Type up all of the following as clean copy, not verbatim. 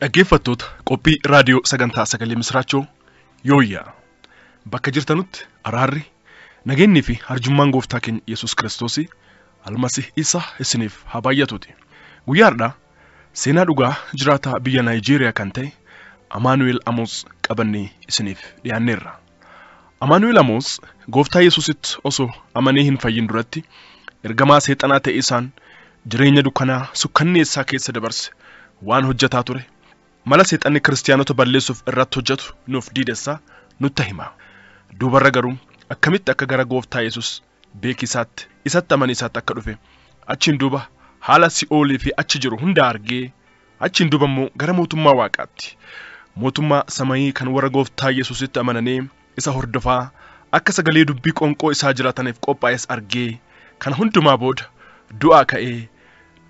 Dhaggeeffattoota qophii raadiyoo sagantaa sagalee misraachoo yooyyaa bakka jirtanutti araarri nageenyi fi arjummaan gooftaa keenya Yesuus Kiristoos almasih isa isiniif haa baay'atuuti. Guyyaadhaa seenaa dhugaa jiraataa biyya Naayijeeriyaa kan ta'e Amaanu'eel Amoos qabannee isiniif dhiyaanneerra. Amaanu'eel Amoos gooftaa Yesuusitti osoo amanee hin fayyin duratti ergamaa seexanaa ta'e isaan jireenya dukkanaa sukkanneessaa keessa dabarse waan hojjetaa ture. Mala seexanni kiristaanota balleessuuf irratti hojjetu nuuf diidessaa nutti hima. Duubarra garuu akkamitti akka gara gooftaa Yesuus beekisaatti isatti amaniisaatti akka dhufe achiin duuba haala si'oolii fi achi jiru hunda argee achiin duuba immoo gara mootummaa waaqaatti mootummaa samayii kan warra gooftaa Yesuusitti amananii isa hordofaa akka sagalee dubbii qonqoo isaa jiraataniif qophaa'es argee kan hundumaa booda du'aa ka'ee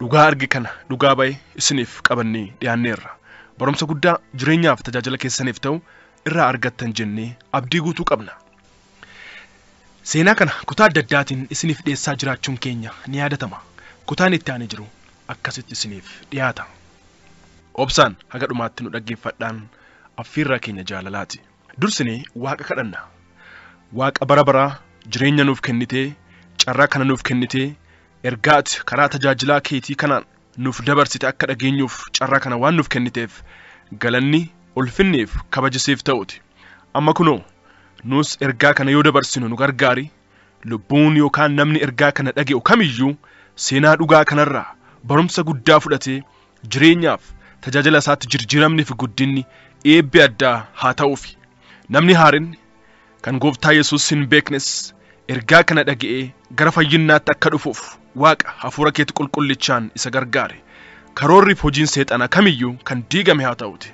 dhugaa arge kana dhugaa ba'e isiniif qabannee dhiyaanneerra. Barumsa guddaa jireenyaaf tajaajila keessaniif ta'u irraa argattan jennee abdii guutuu qabna. Seenaa kana kutaa adda addaatiin isiniif dhiyeessaa jiraachuun keenya ni yaadatama. Kutaan itti aanee jiru akkasitti isiniif dhiyaata. Obsaan haga dhumaatti nu dhaggeeffadhaan affeerraa keenya jaalalaati. Dursinee Waaqa kadhanna. Waaqa bara baraa jireenya nuuf kennitee carraa kana nuuf kennitee ergaati karaa tajaajilaa keetii kanaan nuuf dabarsite akka dhageenyuuf carraa kana waan nuuf kenniteef galanni ulfinneef kabajisiif ta'uuti. Amma kunoo nus ergaa kana yoo dabarsinu nu gargaari. Lubbuun yookaan namni ergaa kana dhage'u kamiyyuu seenaa dhugaa kanarraa barumsa guddaa fudhatee jireenyaaf tajaajila isaatti jijjiiramni fi guddinni eebbi addaa haa ta'uufi. Namni haarinni kan gooftaa Yesuus hin beeknes ergaa kana dhaga'ee gara fayyinnaatti akka dhufuuf Waaqa hafuura keetti qulqullichaan isa gargaare. Karoorri fi hojiin seexanaa kamiyyuu kan diigame haa ta'uti.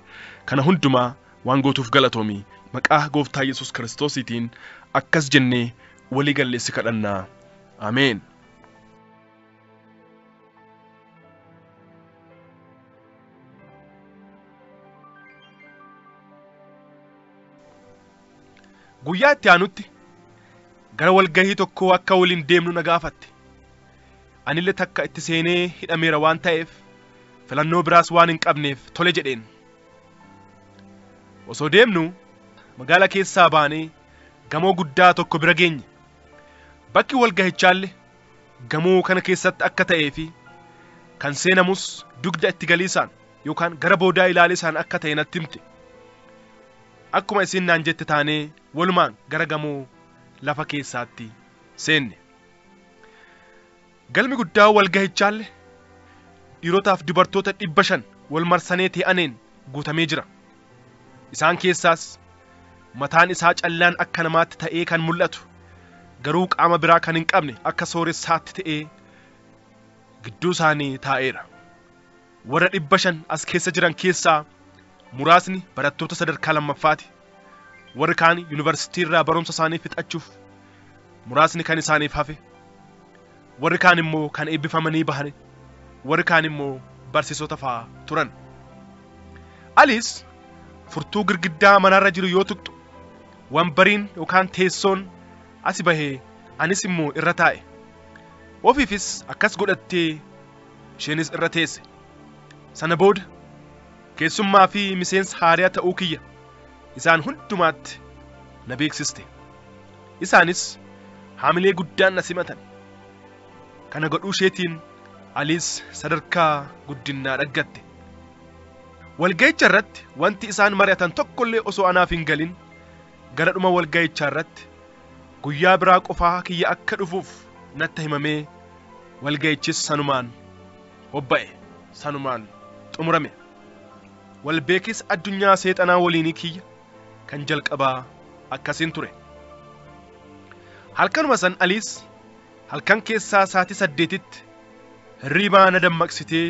Kana hundumaa waan gootuuf galatoomi. Maqaa gooftaa Yesuus Kiristoosiitiin akkas jennee walii galleessi kadhannaa. Ameen. Guyyaa itti aanutti gara walgahii tokkoo akka waliin deemnu na gaafatte. Anillee takka itti seenee hidhameera waan ta'eef filannoo biraas waan hin qabneef tole jedheen. Osoo deemnu magaalaa keessaa baanee gamoo guddaa tokko bira geenye. Bakki walgahichaallee gamoo kana keessatti akka ta'ee fi kan seenamus dugda itti galiisaan yookaan gara boodaa ilaalisaan akka ta'e natti himte. Akkuma isin naan jette taanee walumaan gara gamoo lafa keessaatti seenne. Galmi guddaa walgahichaallee dhiirotaaf dubartoota 500 wal marsanee ta'aniin guutamee jira. Isaan keessaas mataan isaa callaan akka namaatti ta'ee kan mul'atu garuu qaama biraa kan hin qabne akka sooressaatti ta'ee gidduu isaanii taa'eera. Warra 500 as keessa jiran keessaa muraasni barattoota sadarkaa lammaffaati. Warri kaan yuunivarsiitii irraa barumsa isaanii fixachuuf muraasni kan isaaniif hafe. Warri kaan immoo kan eebbifamanii bahan. Warri kaan immoo barsiisota fa'aa turan. Aliis furtuu girgiddaa manarra jiru yoo tuqxu wanbariin yookaan teessoon asi bahee anis immoo irra taa'e. Ofiifis akkas godhattee isheenis irra teesse. Sana booda keessummaa fi miseensa haariyaa ta'uu kiyya isaan hundumaatti na beeksiste. Isaanis haamilee guddaan na simatan. Kana godhuu isheetiin Aliis sadarkaa guddinaa dhaggatte. Walgahicha irratti wanti isaan mari'atan tokkollee osoo anaaf hin galin gara dhuma walgahicha irratti guyyaa biraa qofaa kiyya akka dhufuuf natti himamee walgahichis sanumaan hobba'e, sanumaan xumurame. Walbeekis addunyaa seexanaa waliinii kiyya kan jalqabaa akkasiin ture. Halkanuma san Aliis halkan keessaa sa'aatii 8tti hirribaa na dammaqsitee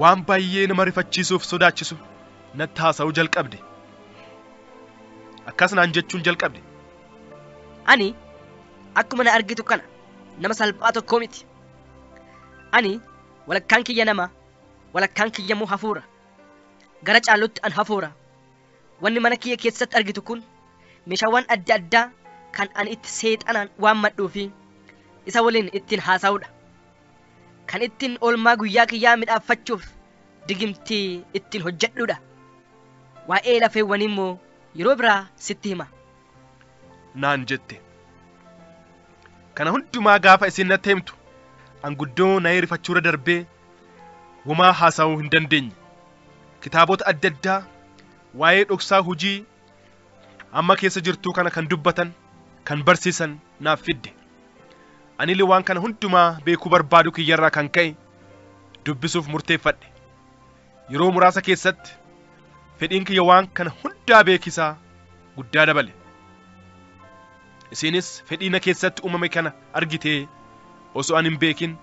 waan baay'ee nama rifachiisuuf sodaachisu natti haasa'uu jalqabde. Akkas naan jechuun jalqabde. Ani akkuma na argitu kana nama salphaa tokkoo miti. Ani walakkaan kiyya nama, walakkaan kiyya immoo hafuura. Gara caalutti an hafuura. Wanni mana kiyya keessatti argitu kun meeshaawwan adda addaa kan ani itti seexanaan waammadhuu fi isa waliin ittiin haasa'uudha. Kan ittiin oolmaa guyyaa kiyyaa midhaaffachuuf digimtii ittiin hojjedhudha. Waa'ee lafeewwanii immoo yeroo biraa sitti hima naan jette. Kana hundumaa gaafa isin natti himtu anguddoo na rifachuura darbee wamaa haasa'uu hin dandeenye. Kitaabota adda addaa waa'ee dhoksaa hojii amma keessa jirtuu kana kan dubbatan kan barsiisan naaf fidde. Ani waan kana hundumaa beekuu barbaadu kiyyarraa kan ka'e dubbisuuf murteeffadhe. Yeroo muraasa keessatti fedhiin kiyya waan kana hundaa beekisaa guddaa dabale. Isinis fedhiina keessatti uumame kana argitee osoo ani hin beekin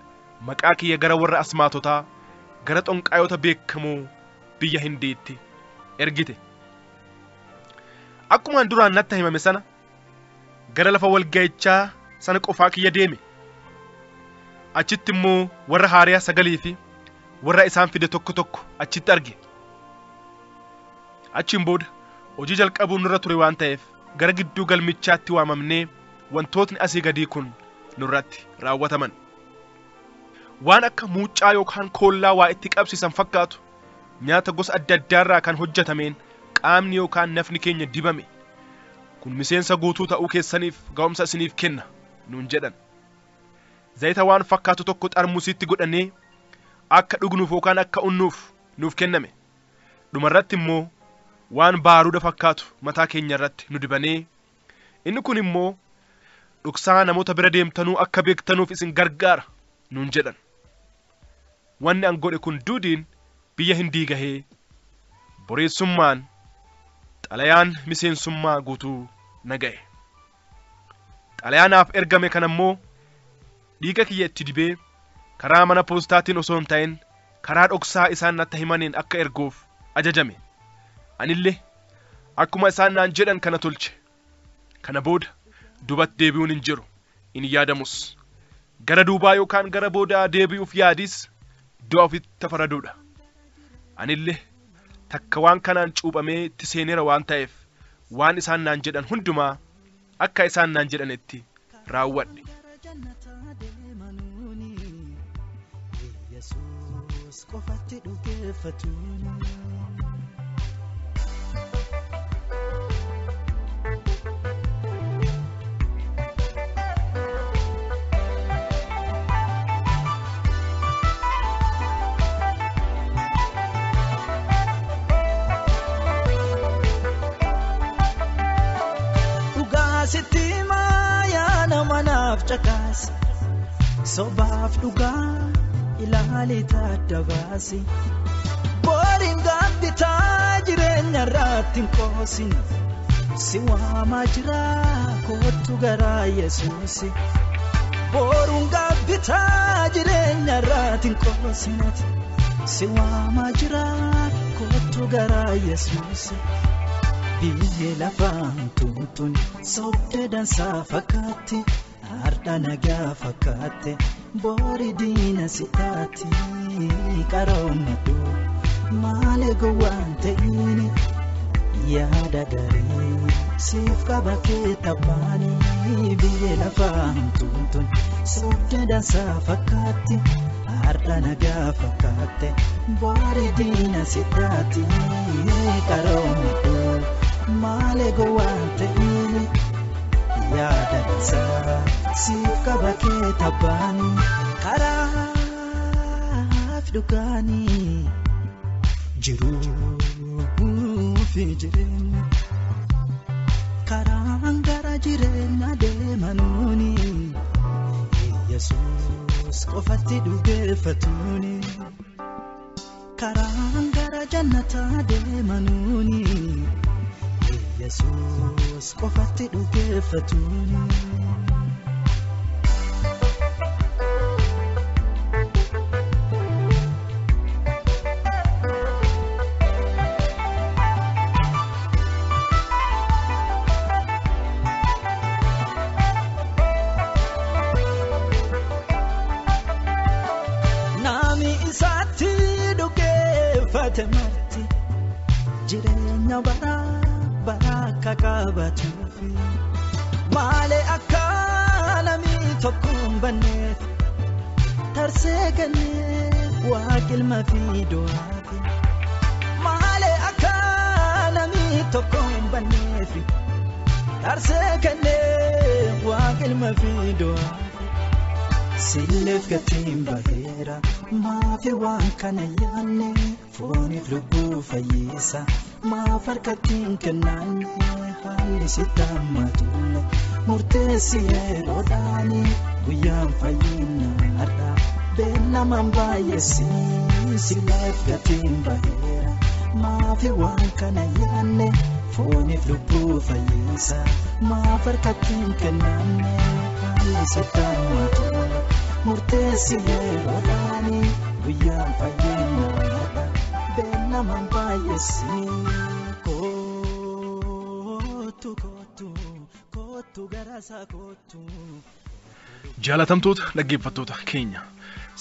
maqaa kiyya gara warra asmaatotaa gara xonqaayota beekamoo biyya Hindiitti ergite. Akkuma duraan natti himame sana gara lafa walga'ichaa sana qofaa kiyya deeme. Achitti immoo warra haariyaa sagalii fi warra isaan fide tokko tokko achitti arge. Achiin booda hojii jalqabuun nurra ture waan ta'eef gara gidduu galmichaatti waamamnee wantootni asii gadii kun nurratti raawwataman. Waan akka muuccaa yookaan koollaa waa itti qabsiisan fakkaatu nyaata gosa adda addaarraa kan hojjetameen qaamni yookaan nafni keenya dibame. Kun miseensa guutuu ta'uu keessaniif ga'umsa isiniif kenna nuun jedhan. Zayita waan fakkaatu tokko xarmusiitti godhannee akka dhugnuuf yookaan akka unnuuf nuuf kenname. Dhumarratti immoo waan baaruudha fakkaatu mataa keenya irratti nu dibanii inni kun immoo dhoksaa namoota bira deemtanuu akka beektanuuf isin gargaara nuun jedhan. Wanni an godhe kun duudiin biyya Hindii gahee boreessummaan xalayaan miseensummaa guutuu na ga'e. Xalayaanaaf ergame kana immoo dhiiga kiyya itti dibee karaa mana poostaatiin osoo hin ta'in karaa dhoksaa isaan natti himaniin akka erguuf ajajame. Anillee akkuma isaan naan jedhan kana tolche. Kana booda duubatti deebi'uun hin jiru in yaadamus. Gara duubaa yookaan gara boodaa deebi'uuf yaadis du'a ofitti faraduudha. Anillee takka waan kanaan cuuphamee itti seeneera waan ta'eef waan isaan naan jedhan hundumaa akka isaan naan jedhanitti raawwadhe. Sitti maayaa nama naaf caqaasi sobaaf dhugaa ilaalee taadda baasi. Booriin gaabbitaa jireenya irratti hin qoosin si waamaa jira kootu garaa Yesuusi. Booriin gaabbitaa jireenya irratti hin qoosinati si waamaa jira kootu garaa Yesuusi. Biyye lafaan tuutuun sobde dansaa fakkaatti har'a nagaa fakkaate boori diina sitaati qaroommadhu maale gowwaan ta'ini yaada garii siif qaba kee tabbaanii. Biyye lafaan tuutuun sobde dansaa fakkaatti har'a nagaa fakkaate boori diina sitaati qaroommadhu maale gowwaan ta'ini yaada dansaa siif qaba kee tabbaanii. Karaaf dhugaanii jiruufi jireenya karaan gara jireenya deemanuuni Yesuus qofatti dhugeeffatuuni. Karaan gara jannataa deemanuuni Yesuus qofatti dhugeeffatuuni. Nami isaatti dhugeeffate marti jireenya baraka qabatuufi maale akka namni tokko hin banneef tarsee kennee waaqilma fi du'aafi tokko hin banneefi Tarsee kennee waan ilma fiidoo Sileef gatiin baheera maafi waan kana yaanne fooniif lubbuu fayyisa maaf harkattiin kennaanne haalli sitti hammatulle murteessi yeroodhaani guyyaan fayyinaadha beellamaan baay'eesi sileef gatiin baheera maafi waan kana yaanne fooniif lubbuu fayyisa maaf harkattiin kennaanne haalli sitti hammatulle murteessi yeroodhaani guyyaan fayyinaadha beellamaan baay'eesi kootu garasaa kootu. Jaalatamtoota dhaggeeffattoota keenya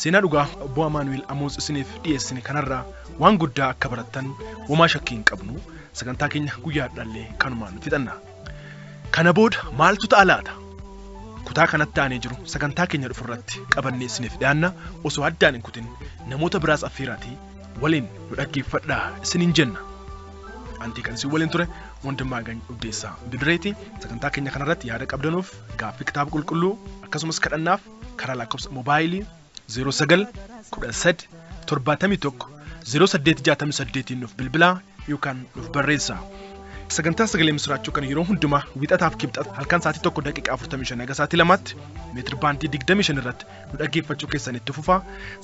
seenaa dhugaa obbo Amaanu'eel Amoos isiniif dhiyeessine kanarraa waan guddaa akka barattan homaa shakkii hin qabnu sagantaa keenya guyyaadhaallee kanumaan fixanna. Kana booda maaltu ta'a laata? Kutaa kanatti aanee jiru sagantaa keenya dhufurratti qabannee isiniif dhiyaanna osoo addaan hin kutin namoota biraas affeeraatii waliin nu dhaggeeffadhaa isiniin jenna. Antii kan isin waliin ture Wandimmaa Gany Uddeessaa Bidireeti. Sagantaa keenya kanarratti yaada qabdanuuf gaaffii kitaaba qulqulluu akkasumas kadhannaaf karaa lakkoofsa moobaayilii 0913 71 0868 nuuf bilbilaa yookaan nuuf barreessaa. Sagantaa sagalee misraachuu kan yeroo hundumaa wixataaf kibxata halkan sa'aatii 1 daqiiqaa 45 haga sa'aatii 2tti meetir baandii 25 irratti nu dhaggeeffachuu keessan itti fufaa.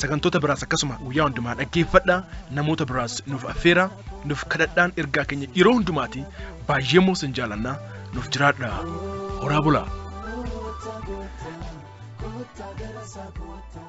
Sagantoota biraas akkasuma guyyaa hundumaa dhaggeeffadhaa namoota biraas nuuf affeeraa nuuf kadhadhaan ergaa keenya yeroo hundumaati baay'ee moo sin jaalannaa nuuf jiraadhaa horaa bulaa. Kota garasa kota,